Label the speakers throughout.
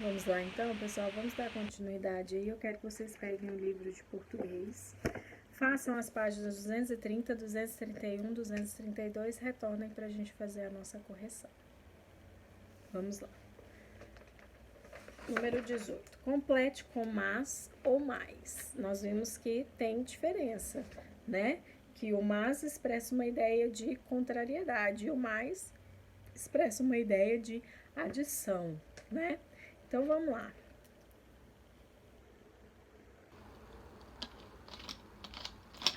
Speaker 1: Vamos lá então, pessoal, vamos dar continuidade aí. Eu quero que vocês peguem o livro de português, façam as páginas 230, 231, 232, retornem para a gente fazer a nossa correção. Vamos lá. Número 18. Complete com mas ou mais. Nós vimos que tem diferença, né? Que o mas expressa uma ideia de contrariedade e o mais expressa uma ideia de adição, né? Então, vamos lá.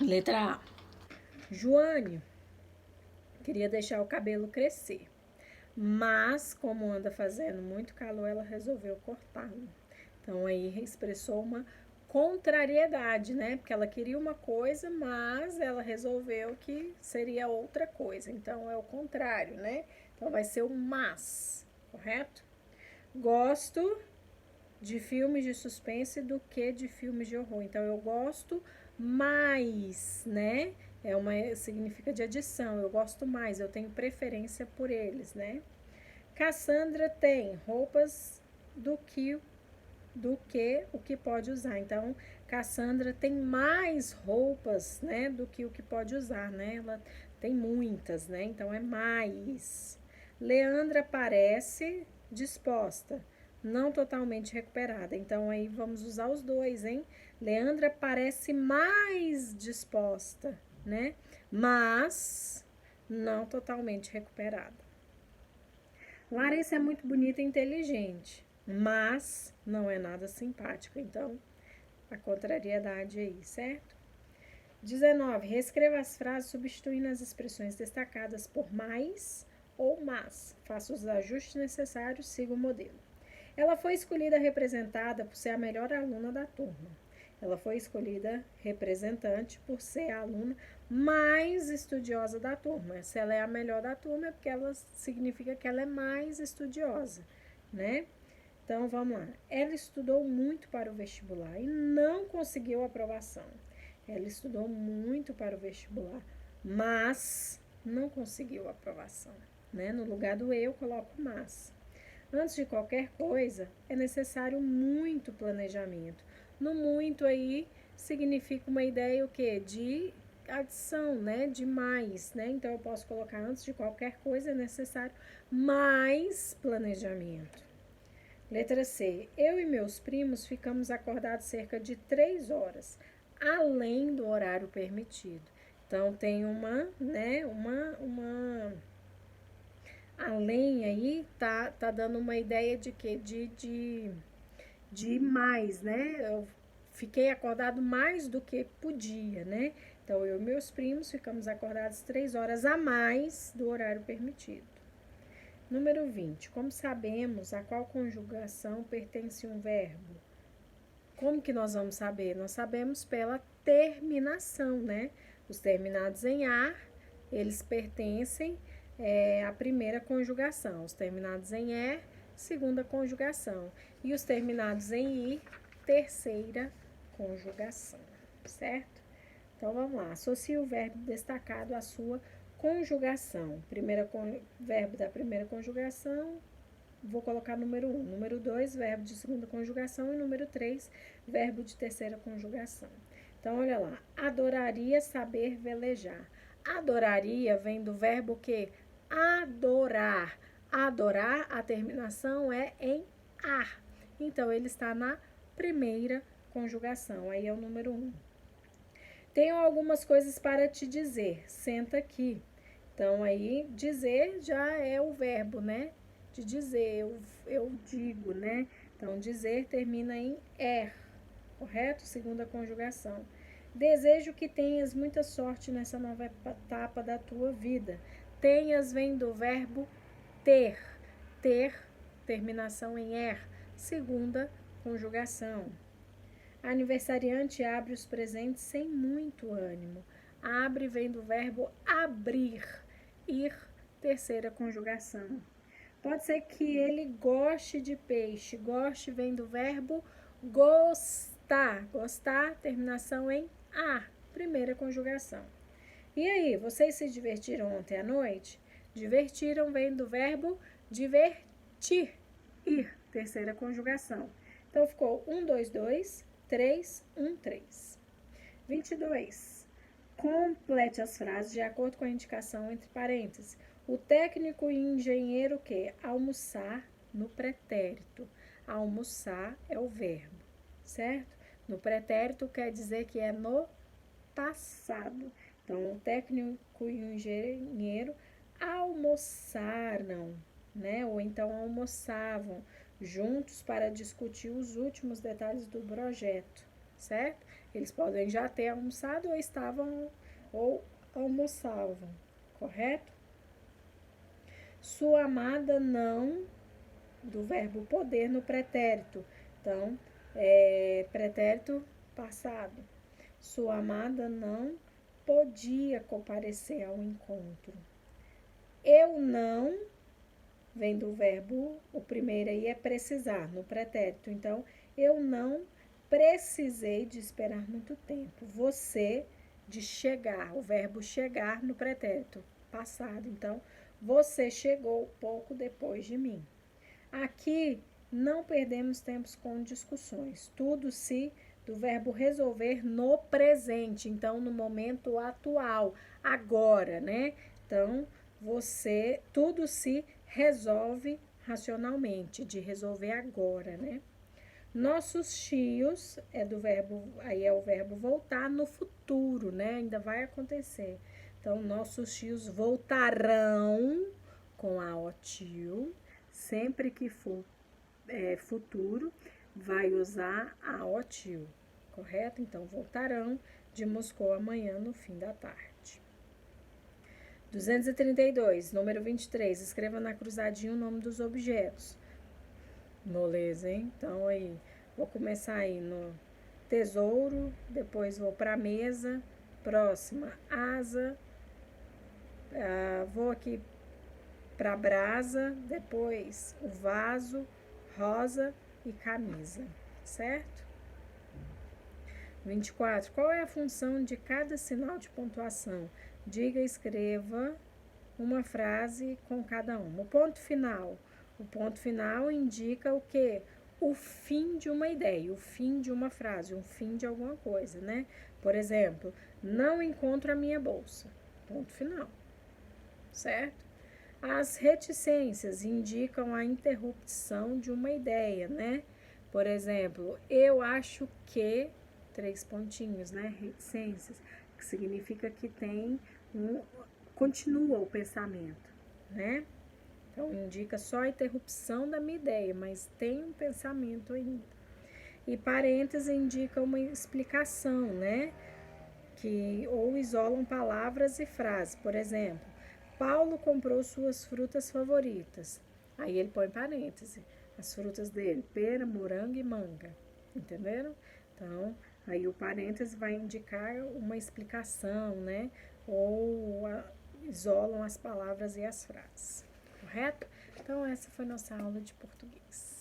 Speaker 1: Letra A. Joane queria deixar o cabelo crescer, mas como anda fazendo muito calor, ela resolveu cortá-lo. Então, aí expressou uma contrariedade, né? Porque ela queria uma coisa, mas ela resolveu que seria outra coisa. Então, é o contrário, né? Então, vai ser o mas, correto? Gosto de filmes de suspense do que de filmes de horror. Então, eu gosto mais, né? Significa de adição. Eu gosto mais, eu tenho preferência por eles, né? Cassandra tem roupas do que o que pode usar. Então, Cassandra tem mais roupas, né, do que o que pode usar, né? Ela tem muitas, né? Então é mais. Leandra parece disposta, não totalmente recuperada. Então aí vamos usar os dois, hein? Leandra parece mais disposta, né? Mas não totalmente recuperada. Larissa é muito bonita e inteligente, mas não é nada simpática. Então, a contrariedade aí, certo? 19. Reescreva as frases substituindo as expressões destacadas por mais ou mas. Faça os ajustes necessários, siga o modelo. Ela foi escolhida representada por ser a melhor aluna da turma. Ela foi escolhida representante por ser a aluna mais estudiosa da turma. Se ela é a melhor da turma, é porque ela significa que ela é mais estudiosa, né? Então, vamos lá. Ela estudou muito para o vestibular e não conseguiu aprovação. Ela estudou muito para o vestibular, mas não conseguiu aprovação, né? No lugar do eu, coloco mas. Antes de qualquer coisa, é necessário muito planejamento. No muito aí significa uma ideia o quê? De adição, né? De mais, né? Então eu posso colocar antes de qualquer coisa é necessário mais planejamento. Letra C. Eu e meus primos ficamos acordados cerca de 3 horas, além do horário permitido. Então tem uma, né? Além aí tá dando uma ideia de quê? De mais, né? Eu fiquei acordado mais do que podia, né? Então, eu e meus primos ficamos acordados 3 horas a mais do horário permitido. Número 20. Como sabemos a qual conjugação pertence um verbo? Como que nós vamos saber? Nós sabemos pela terminação, né? Os terminados em ar, eles pertencem à primeira conjugação. Os terminados em er, segunda conjugação. E os terminados em ir, terceira conjugação, certo? Então, vamos lá. Associe o verbo destacado à sua conjugação. Verbo da primeira conjugação, vou colocar número 1. Número 2, verbo de segunda conjugação. E número 3, verbo de terceira conjugação. Então, olha lá. Adoraria saber velejar. Adoraria vem do verbo que? Adorar. Adorar, a terminação é em ar. Então, ele está na primeira conjugação. Aí é o número 1. Tenho algumas coisas para te dizer. Senta aqui. Então, aí, dizer já é o verbo, né? De dizer, eu digo, né? Então, dizer termina em er, correto? Segunda conjugação. Desejo que tenhas muita sorte nessa nova etapa da tua vida. Tenhas vem do verbo ter. Ter, terminação em er, segunda conjugação. A aniversariante abre os presentes sem muito ânimo. Abre vem do verbo abrir. Ir, terceira conjugação. Pode ser que ele goste de peixe. Goste vem do verbo gostar. Gostar, terminação em ar, primeira conjugação. E aí, vocês se divertiram ontem à noite? Divertiram vem do verbo divertir. Ir, terceira conjugação. Então, ficou 1, 2, 2, 3, 1, 3. 22. Complete as frases de acordo com a indicação entre parênteses. O técnico e engenheiro quer almoçar no pretérito. Almoçar é o verbo, certo? No pretérito quer dizer que é no passado. Então, o técnico e o engenheiro almoçaram, né? Ou então almoçavam juntos para discutir os últimos detalhes do projeto, certo? Eles podem já ter almoçado ou estavam ou almoçavam, correto? Sua amada não, do verbo poder no pretérito. Então, pretérito passado. Sua amada não podia comparecer ao encontro. Eu não, vem do verbo, o primeiro aí é precisar, no pretérito. Então, eu não precisei de esperar muito tempo. Você, de chegar, o verbo chegar no pretérito, passado. Então, você chegou pouco depois de mim. Aqui, não perdemos tempos com discussões. Tudo se do verbo resolver no presente, então no momento atual, agora, né? Então, tudo se resolve racionalmente, de resolver agora, né? Nossos tios é do verbo, aí é o verbo voltar no futuro, né? Ainda vai acontecer. Então, nossos tios voltarão com a o tio, sempre que for futuro, vai usar a o tio, correto? Então, voltarão de Moscou amanhã no fim da tarde. 232, número 23, escreva na cruzadinha o nome dos objetos. Moleza, hein? Então, aí, vou começar aí no tesouro, depois vou para a mesa, próxima, asa, vou aqui para brasa, depois o vaso, rosa e camisa, certo? 24. Qual é a função de cada sinal de pontuação? Diga e escreva uma frase com cada uma. O ponto final. O ponto final indica o quê? O fim de uma ideia, o fim de uma frase, o fim de alguma coisa, né? Por exemplo, não encontro a minha bolsa. Ponto final. Certo? As reticências indicam a interrupção de uma ideia, né? Por exemplo, eu acho que, 3 pontinhos, né? Reticências, que significa que continua o pensamento, né? Então, indica só a interrupção da minha ideia, mas tem um pensamento ainda. E parênteses indica uma explicação, né? Ou isolam palavras e frases. Por exemplo, Paulo comprou suas frutas favoritas. Aí ele põe parêntese. As frutas dele, pera, morango e manga. Entenderam? Então, aí o parêntese vai indicar uma explicação, né? Ou isolam as palavras e as frases. Correto? Então, essa foi nossa aula de português.